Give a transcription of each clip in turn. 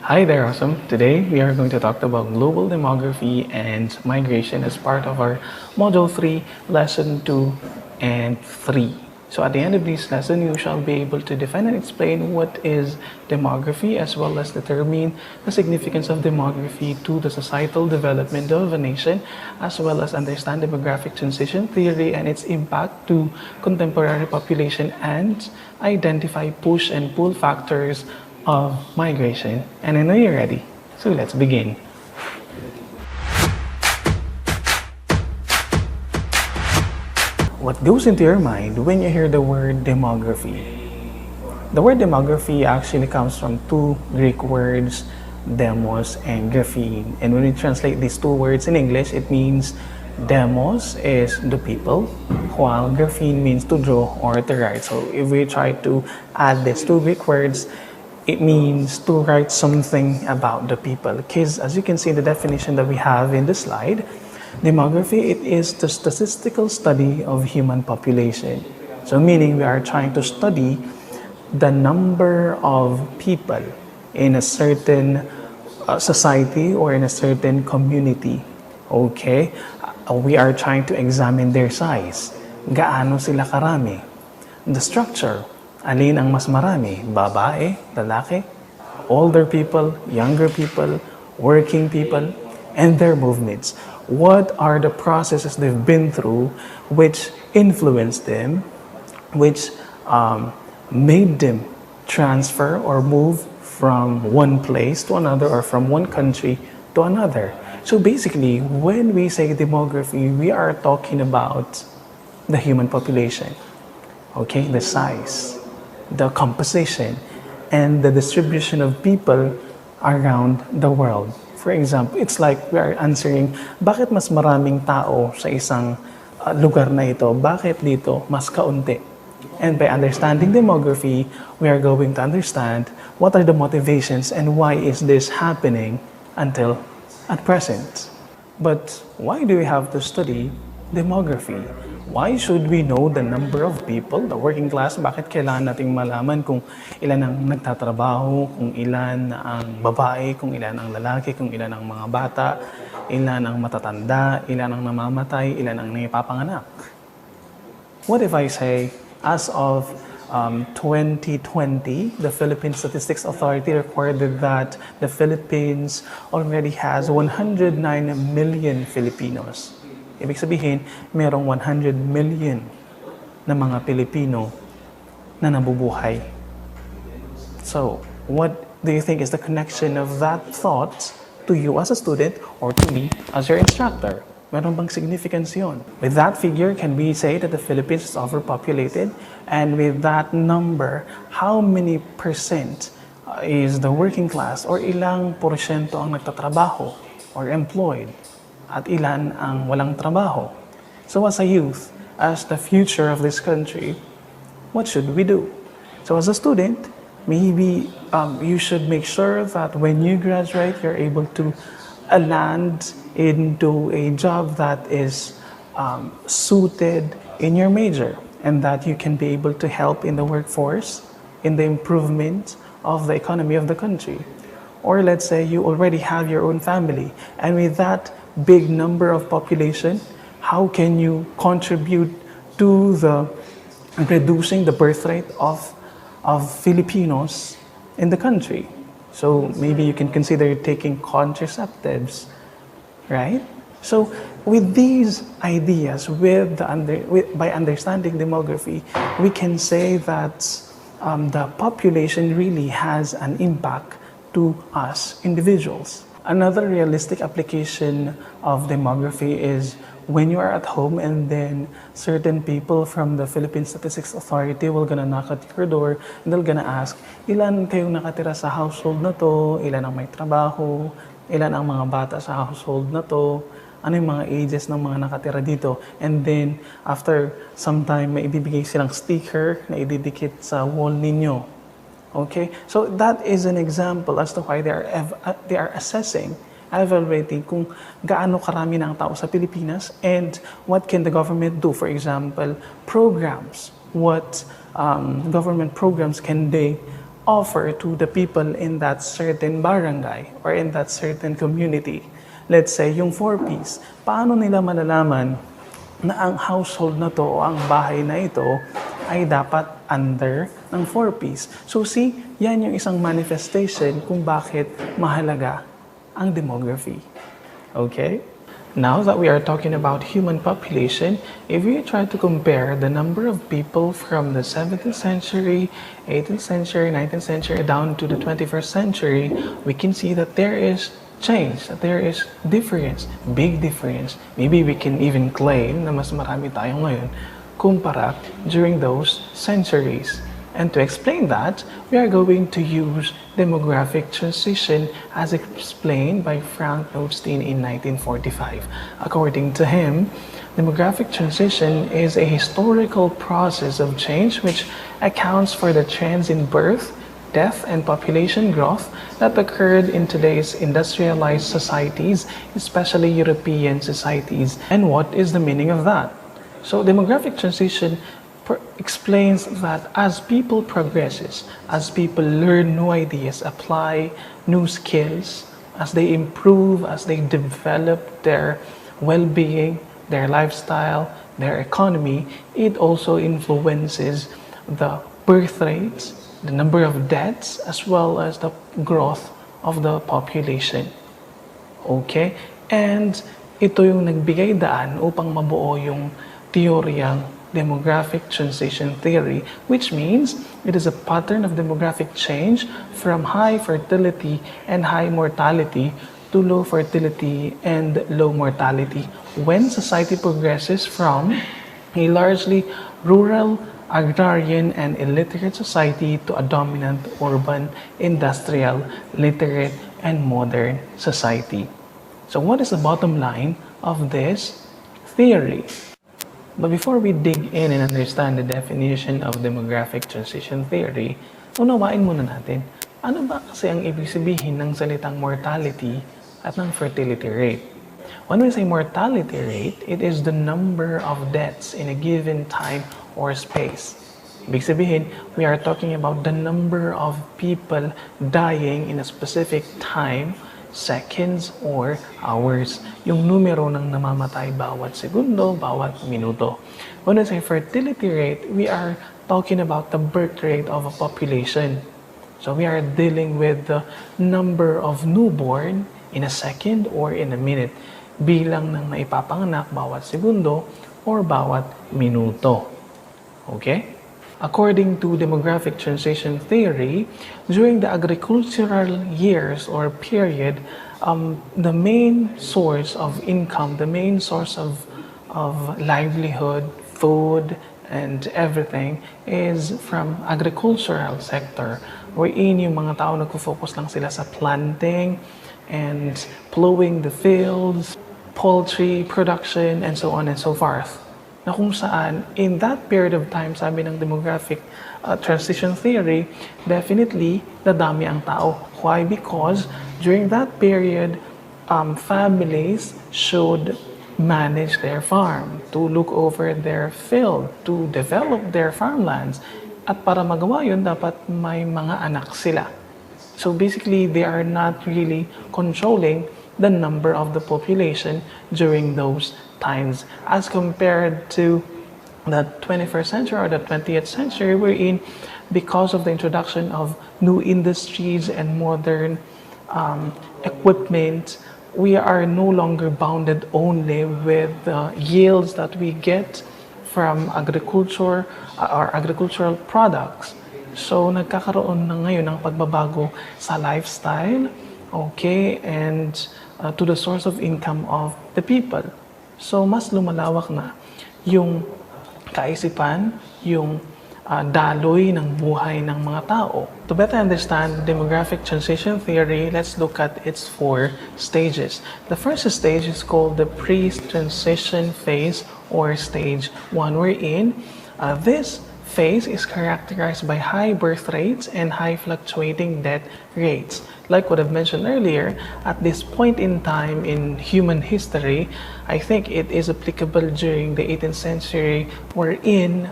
Hi there, awesome. Today we are going to talk about global demography and migration as part of our Module 3, Lesson 2 and 3. So at the end of this lesson, you shall be able to define and explain what is demography as well as determine the significance of demography to the societal development of a nation as well as understand demographic transition theory and its impact to contemporary population and identify push and pull factors of migration. And I know you're ready. So let's begin. What goes into your mind when you hear the word demography? The word demography actually comes from two Greek words, demos and graphene. And when we translate these two words in English, it means demos is the people, while graphene means to draw or to write. So if we try to add these two Greek words, it means to write something about the people. Because as you can see in the definition that we have in the slide, demography, it is the statistical study of human population. So meaning we are trying to study the number of people in a certain society or in a certain community. Okay? We are trying to examine their size. Gaano sila karami? The structure. Alin ang mas marami? Babae, lalaki, older people, younger people, working people, and their movements. What are the processes they've been through which influenced them, which made them transfer or move from one place to another or from one country to another? So basically, when we say demography, we are talking about the human population, okay, the size, the composition, and the distribution of people around the world. For example, it's like we are answering, bakit mas maraming tao sa isang lugar na ito? Bakit dito mas kaunti? And by understanding demography, we are going to understand what are the motivations and why is this happening until at present. But why do we have to study demography? Why should we know the number of people, the working class? Bakit kailangan nating malaman kung ilan ang nagtatrabaho, kung ilan ang babae, kung ilan ang lalaki, kung ilan ang mga bata, ilan ang matatanda, ilan ang namamatay, ilan ang naipapanganak? What if I say, as of 2020, the Philippine Statistics Authority recorded that the Philippines already has 109 million Filipinos. Ibig sabihin, merong 100 million na mga Pilipino na nabubuhay. So, what do you think is the connection of that thought to you as a student or to me as your instructor? Meron bang significance yun? With that figure, can we say that the Philippines is overpopulated? And with that number, how many percent is the working class or ilang porsyento ang nagtatrabaho or employed? At ilan ang walang trabaho? So as a youth, as the future of this country, what should we do? So as a student, maybe you should make sure that when you graduate, you're able to land into a job that is suited in your major and that you can be able to help in the workforce, in the improvement of the economy of the country. Or let's say you already have your own family, and with that big number of population, how can you contribute to the reducing the birth rate of Filipinos in the country? So maybe you can consider taking contraceptives, right? So with these ideas, by understanding demography, we can say that the population really has an impact to us individuals. Another realistic application of demography is when you are at home and then certain people from the Philippine Statistics Authority will gonna knock at your door and they're gonna ask, ilan kayong nakatira sa household na to, ilan ang may trabaho, ilan ang mga bata sa household na to, ano yung mga ages ng mga nakatira dito. And then, after some time, may ibibigay silang sticker na ididikit sa wall ninyo. Okay, so that is an example as to why they are assessing, evaluating kung gaano karami na ang tao sa Pilipinas and what can the government do. For example, programs. What government programs can they offer to the people in that certain barangay or in that certain community. Let's say, yung 4Ps, paano nila malalaman na ang household na to o ang bahay na ito ay dapat under ng 4Ps? So see, yan yung isang manifestation kung bakit mahalaga ang demography. Okay? Now that we are talking about human population, if we try to compare the number of people from the 17th century, 18th century, 19th century, down to the 21st century, we can see that there is change, that there is difference, big difference. Maybe we can even claim na mas marami tayo ngayon kumpara during those centuries. And to explain that, we are going to use demographic transition as explained by Frank Notstein in 1945. According to him, demographic transition is a historical process of change which accounts for the trends in birth, death, and population growth that occurred in today's industrialized societies, especially European societies. And what is the meaning of that? So demographic transition explains that as people progresses, as people learn new ideas, apply new skills, as they improve, as they develop their well-being, their lifestyle, their economy, it also influences the birth rates, the number of deaths, as well as the growth of the population. Okay? And ito yung nagbigay daan upang mabuo yung teoryang demographic transition theory, which means it is a pattern of demographic change from high fertility and high mortality to low fertility and low mortality when society progresses from a largely rural, agrarian, and illiterate society to a dominant urban, industrial, literate, and modern society. So what is the bottom line of this theory? But before we dig in and understand the definition of demographic transition theory, unawain muna natin, ano ba kasi ang ibig sabihin ng salitang mortality at ng fertility rate? When we say mortality rate, it is the number of deaths in a given time or space. Ibig sabihin, we are talking about the number of people dying in a specific time, seconds, or hours. Yung numero ng namamatay bawat segundo, bawat minuto. When we say fertility rate, we are talking about the birth rate of a population. So we are dealing with the number of newborn in a second or in a minute. Bilang ng naipapanganak bawat segundo or bawat minuto. Okay? According to demographic transition theory, during the agricultural years or period, the main source of income, the main source of livelihood, food, and everything is from agricultural sector, wherein yung mga tao nagfo-focus lang sila sa planting and plowing the fields, poultry production, and so on and so forth. Na kung saan, in that period of time, sabi ng demographic transition theory, definitely, dadami ang tao. Why? Because during that period, families should manage their farm, to look over their field, to develop their farmlands. At para magawa yun, dapat may mga anak sila. So basically, they are not really controlling the number of the population during those times as compared to the 21st century or the 20th century, wherein because of the introduction of new industries and modern equipment, we are no longer bounded only with the yields that we get from agriculture or agricultural products. So nagkakaroon na ngayon ng pagbabago sa lifestyle, okay, and to the source of income of the people. So, mas lumalawak na yung kaisipan, yung daloy ng buhay ng mga tao. To better understand demographic transition theory, let's look at its 4 stages. The first stage is called the pre-transition phase or stage 1, wherein this phase is characterized by high birth rates and high fluctuating death rates. Like what I've mentioned earlier, at this point in time in human history, I think it is applicable during the 18th century wherein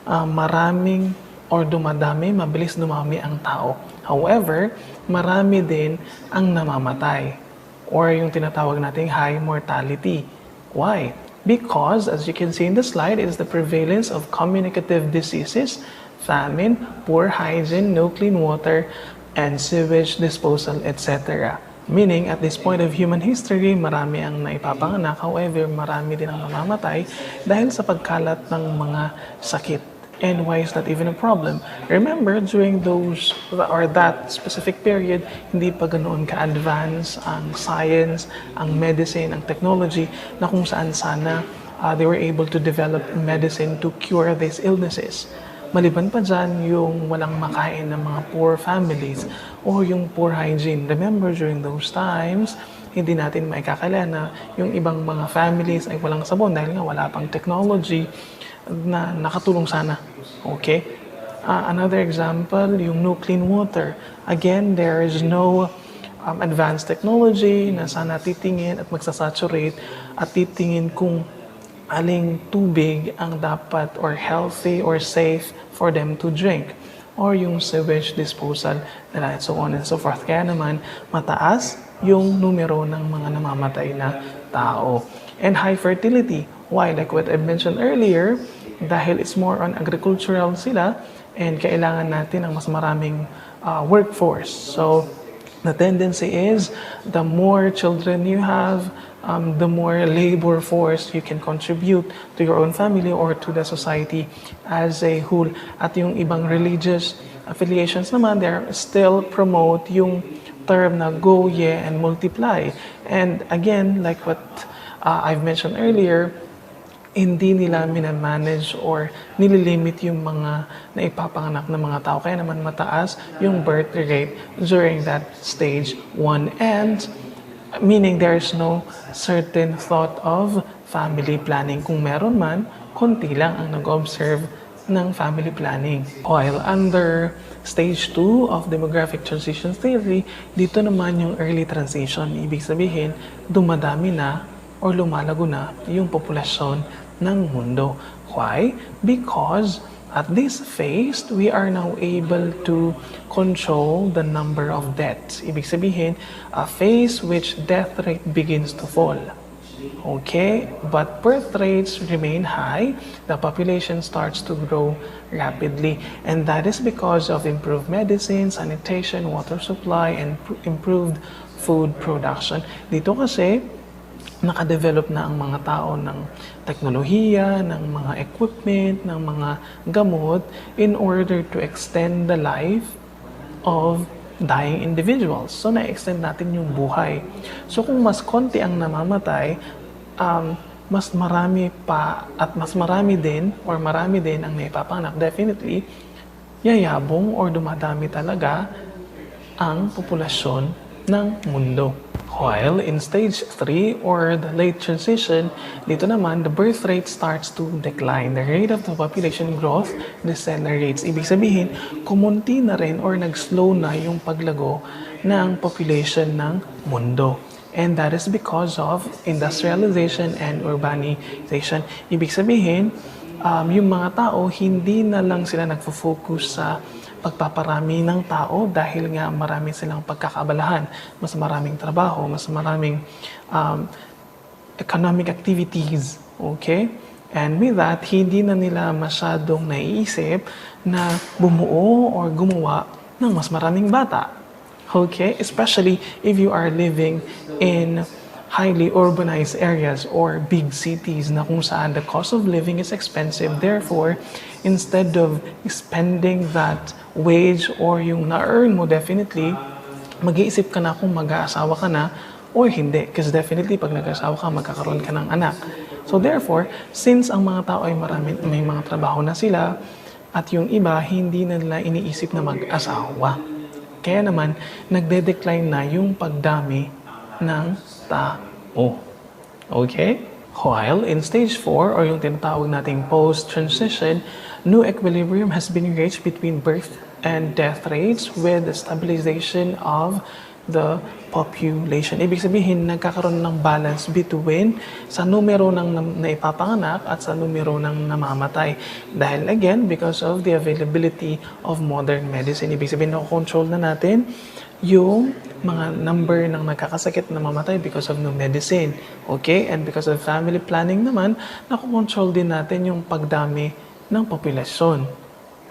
maraming or dumadami, mabilis dumami ang tao. However, marami din ang namamatay or yung tinatawag nating high mortality. Why? Because, as you can see in the slide, it is the prevalence of communicative diseases, famine, poor hygiene, no clean water, and sewage disposal, etc. Meaning, at this point of human history, marami ang naipapanganak, however, marami din ang namamatay dahil sa pagkalat ng mga sakit. And why is that even a problem? Remember, during those or that specific period, hindi pa ganoon ka-advance ang science, ang medicine, ang technology na kung saan sana they were able to develop medicine to cure these illnesses. Maliban pa dyan, yung walang makain ng mga poor families o yung poor hygiene. Remember, during those times, hindi natin maikakala na yung ibang mga families ay walang sabon dahil nga wala pang technology na nakatulong sana. Okay? Another example, yung no clean water. Again, there is no advanced technology na sana titingin at magsasaturate at titingin kung aling tubig ang dapat or healthy or safe for them to drink or yung sewage disposal nila and so on and so forth. Kaya naman, mataas yung numero ng mga namamatay na tao. And high fertility. Why? Like what I mentioned earlier, dahil it's more on agricultural sila and kailangan natin ng mas maraming workforce. So, the tendency is the more children you have, the more labor force you can contribute to your own family or to the society as a whole. At yung ibang religious affiliations naman, they still promote yung term na go, ye, and multiply. And again, like what I've mentioned earlier, hindi nila minamanage or nililimit yung mga naipapanganak ng mga tao. Kaya naman mataas yung birth rate during that stage 1. And meaning there's no certain thought of family planning. Kung meron man, konti lang ang nag-observe ng family planning. While under stage 2 of demographic transition theory, dito naman yung early transition. Ibig sabihin, dumadami na or lumalago na yung populasyon ng mundo. Why? Because at this phase, we are now able to control the number of deaths. Ibig sabihin, a phase which death rate begins to fall. Okay? But birth rates remain high. The population starts to grow rapidly. And that is because of improved medicine, sanitation, water supply, and improved food production. Dito kasi, nakadevelop na ang mga tao ng teknolohiya, ng mga equipment, ng mga gamot in order to extend the life of dying individuals. So, na-extend natin yung buhay. So, kung mas konti ang namamatay, mas marami pa at mas marami din or marami din ang naipapanganak, definitely, yayabong or dumadami talaga ang populasyon ng mundo. While in stage 3 or the late transition, dito naman, the birth rate starts to decline. The rate of the population growth decelerates. Ibig sabihin, kumunti na rin or nag-slow na yung paglago ng population ng mundo. And that is because of industrialization and urbanization. Ibig sabihin, yung mga tao, hindi na lang sila nagfo-focus sa pagpaparami ng tao dahil nga marami silang pagkakaabalahan, mas maraming trabaho, mas maraming economic activities, okay? And with that, hindi na nila masyadong naiisip na bumuo or gumawa ng mas maraming bata, okay? Especially if you are living in highly urbanized areas or big cities na kung saan the cost of living is expensive. Therefore, instead of spending that wage or yung na-earn mo, definitely, mag-iisip ka na kung mag-aasawa ka na or hindi. Kasi definitely, pag nag-aasawa ka, magkakaroon ka ng anak. So therefore, since ang mga tao ay may mga trabaho na sila at yung iba, hindi na nila iniisip na mag-asawa. Kaya naman, nagde-decline na yung pagdami ng tao. Okay? While in stage 4 or yung tinatawag nating post-transition, new equilibrium has been reached between birth and death rates with the stabilization of the population. Ibig sabihin, nagkakaroon ng balance between sa numero ng naipapanganak at sa numero ng namamatay. Dahil again, because of the availability of modern medicine. Ibig sabihin, control na natin yung mga number ng nagkakasakit na mamatay because of no medicine. Okay? And because of family planning naman, nakokontrol din natin yung pagdami ng populasyon.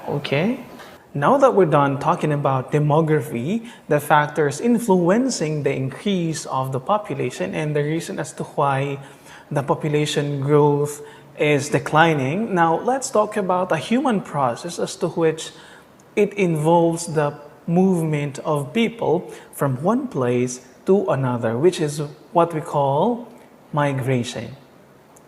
Okay? Now that we're done talking about demography, the factors influencing the increase of the population and the reason as to why the population growth is declining, now let's talk about a human process as to which it involves the movement of people from one place to another, which is what we call migration.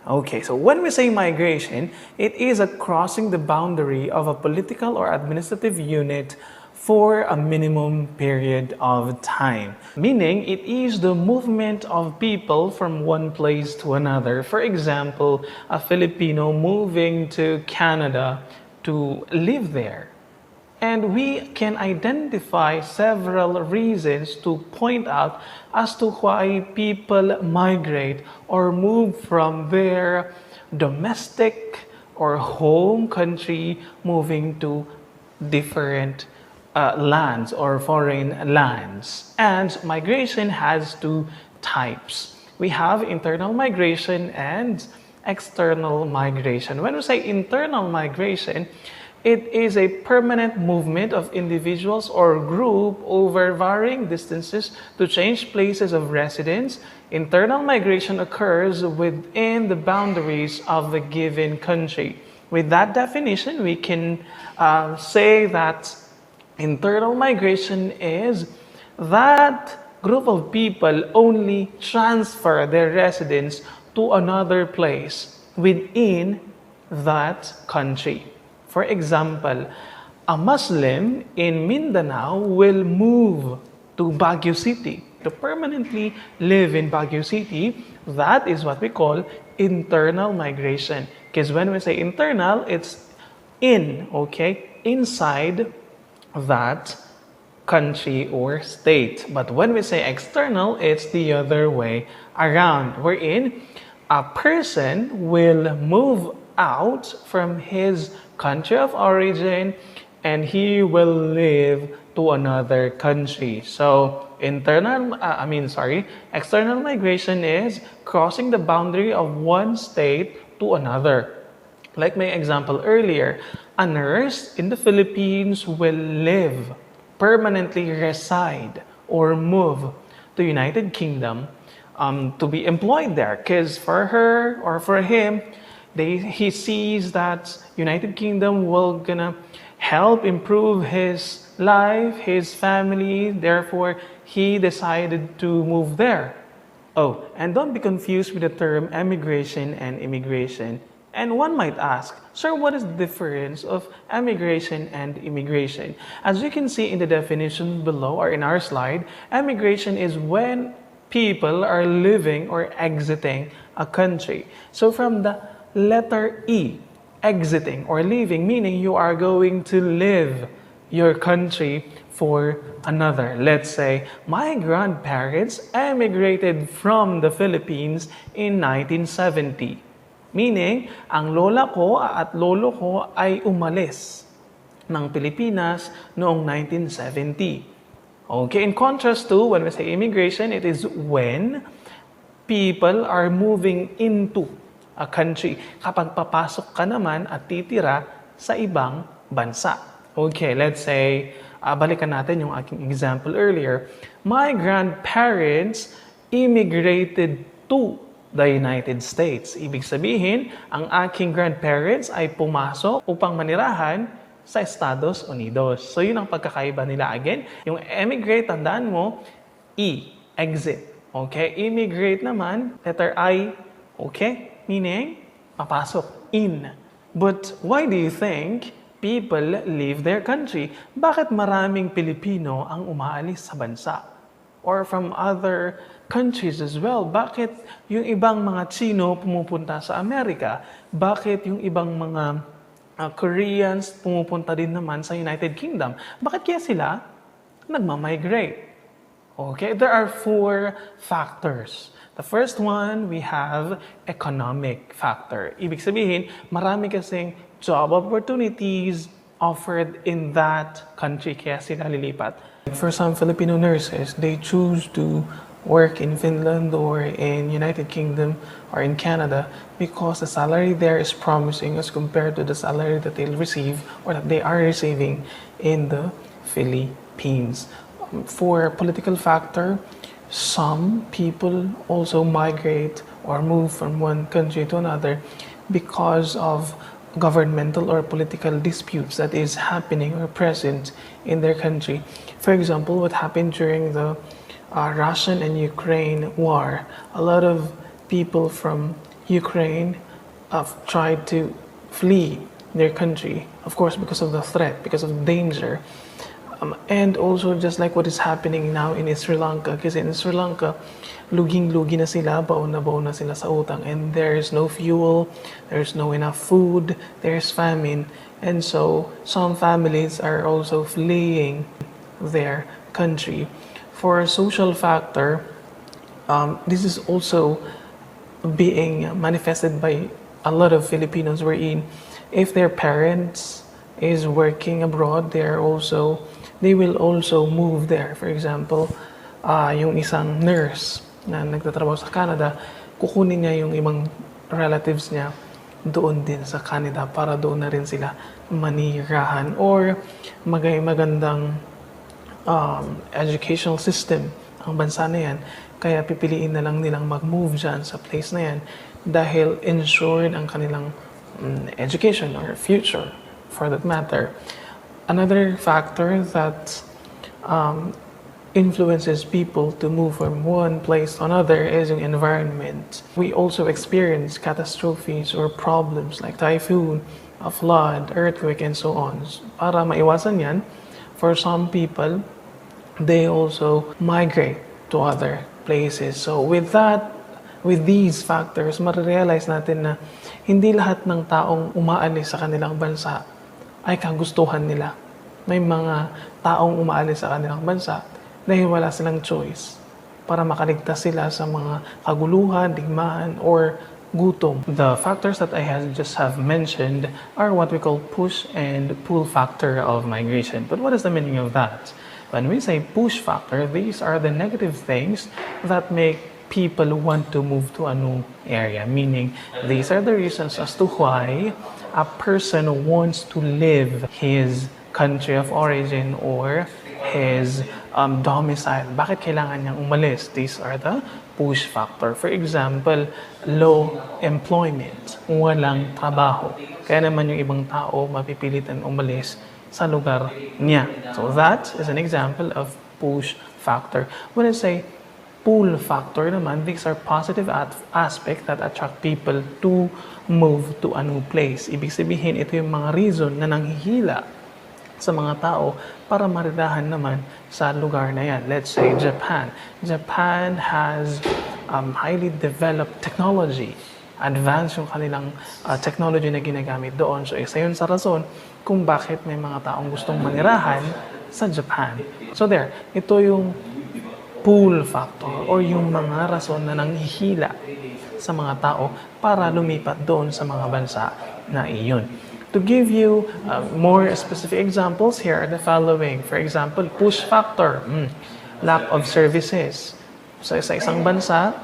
Okay, so when we say migration, it is a crossing the boundary of a political or administrative unit for a minimum period of time. Meaning, it is the movement of people from one place to another. For example, a Filipino moving to Canada to live there. And we can identify several reasons to point out as to why people migrate or move from their domestic or home country moving to different lands or foreign lands. And migration has two types. We have internal migration and external migration. When we say internal migration, it is a permanent movement of individuals or group over varying distances to change places of residence. Internal migration occurs within the boundaries of a given country. With that definition, we can say that internal migration is that group of people only transfer their residence to another place within that country. For example, a Muslim in Mindanao will move to Baguio City to permanently live in Baguio City. That is what we call internal migration. Because when we say internal, it's inside that country or state. But when we say external, it's the other way around, wherein a person will move out from his country of origin and he will live to another country. So external migration is crossing the boundary of one state to another. Like my example earlier, a nurse in the Philippines will permanently reside or move to United Kingdom to be employed there, because for her or for him, he sees that United Kingdom will gonna help improve his life, his family. Therefore, he decided to move there. Oh, and don't be confused with the term emigration and immigration. And one might ask, sir, what is the difference of emigration and immigration? As you can see in the definition below or in our slide, emigration is when people are leaving or exiting a country. So from the letter E, exiting or leaving, meaning you are going to leave your country for another. Let's say, my grandparents emigrated from the Philippines in 1970. Meaning, ang lola ko at lolo ko ay umalis ng Pilipinas noong 1970. Okay, in contrast to when we say immigration, it is when people are moving into a country. Kapag papasok ka naman at titira sa ibang bansa. Okay, let's say, balikan natin yung aking example earlier. My grandparents immigrated to the United States. Ibig sabihin, ang aking grandparents ay pumasok upang manirahan sa Estados Unidos. So yun ang pagkakaiba nila. Again, yung emigrate, tandaan mo, E, exit. Okay? Immigrate naman, letter I, okay? Meaning, papasok, in. But why do you think people leave their country? Bakit maraming Pilipino ang umaalis sa bansa? Or from other countries as well. Bakit yung ibang mga Chino pumupunta sa Amerika? Bakit yung ibang mga Koreans pumupunta din naman sa United Kingdom? Bakit kaya sila nagmamigrate? Okay, there are four factors. The first one, we have economic factor. Ibig sabihin, marami kasing job opportunities offered in that country kaya sila lilipat. For some Filipino nurses, they choose to work in Finland or in United Kingdom or in Canada because the salary there is promising as compared to the salary that they'll receive or that they are receiving in the Philippines. For political factor, some people also migrate or move from one country to another because of governmental or political disputes that is happening or present in their country. For example, what happened during the Russian and Ukraine war, a lot of people from Ukraine have tried to flee their country, of course, because of the threat, because of danger. And also just like what is happening now in Sri Lanka, kasi in Sri Lanka, luging-lugi na sila, baon na sila sa utang, and there is no fuel, there's no enough food, there's famine, and so some families are also fleeing their country. For a social factor, this is also being manifested by a lot of Filipinos wherein if their parents is working abroad, they will also move there. For example, yung isang nurse na nagtatrabaho sa Canada, kukunin niya yung ibang relatives niya doon din sa Canada para doon na rin sila manirahan or magandang educational system ang bansa na yan. Kaya pipiliin na lang nilang mag-move dyan sa place na yan dahil ensured ang kanilang education or future for that matter. Another factor that influences people to move from one place to another is yung environment. We also experience catastrophes or problems like typhoon, a flood, earthquake, and so on. Para maiwasan yan, for some people, they also migrate to other places. So with these factors, marirealize natin na hindi lahat ng taong umaalis sa kanilang bansa ay kagustuhan nila. May mga taong umaalis sa kanilang bansa dahil wala silang choice para makaligtas sila sa mga kaguluhan, digmaan, or gutom. The factors that I just have mentioned are what we call push and pull factor of migration. But what is the meaning of that? When we say push factor, these are the negative things that make people want to move to a new area. Meaning, these are the reasons as to why a person wants to leave his country of origin or his domicile. Bakit kailangan niyang umalis? These are the push factor. For example, low employment. Walang trabaho. Kaya naman yung ibang tao mapipilitan umalis sa lugar niya. So that is an example of push factor. When I say pull factor naman, these are positive aspects that attract people to move to a new place. Ibig sabihin, ito yung mga reason na nanghihila sa mga tao para marirahan naman sa lugar na yan. Let's say Japan. Japan has highly developed technology. Advanced yung kanilang technology na ginagamit doon. So isa yun sa rason kung bakit may mga taong gustong manirahan sa Japan. So there, ito yung pull factor or yung mga rason na nanghihila sa mga tao para lumipat doon sa mga bansa na iyon. To give you more specific examples, here are the following. For example, push factor, lack of services. So sa isang bansa,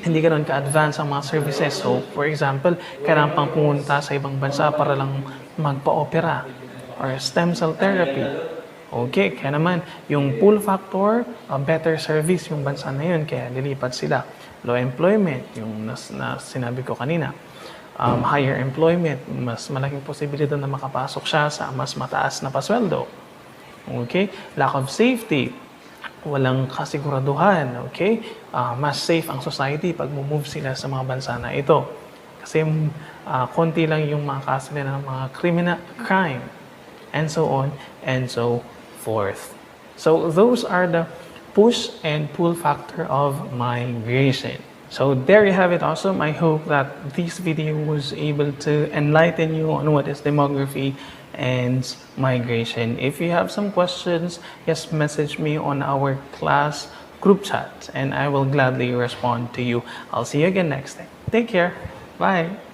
hindi ganoon ka-advance ang mga services. So, for example, kailangan pang pumunta sa ibang bansa para lang magpa-opera or stem cell therapy. Okay, kaya naman, yung pull factor, better service yung bansa na yun, kaya lilipat sila. Low employment, yung na sinabi ko kanina. Higher employment, mas malaking posibilidad na makapasok siya sa mas mataas na pasweldo. Okay, lack of safety, walang kasiguraduhan, okay? Mas safe ang society pag move sila sa mga bansa na ito. Kasi konti lang yung mga kaso nila ng mga crime, and so on, and so forth. So those are the push and pull factor of migration. So there you have it, awesome. I hope that this video was able to enlighten you on what is demography and migration. If you have some questions, just message me on our class group chat and I will gladly respond to you. I'll see you again next time. Take care. Bye.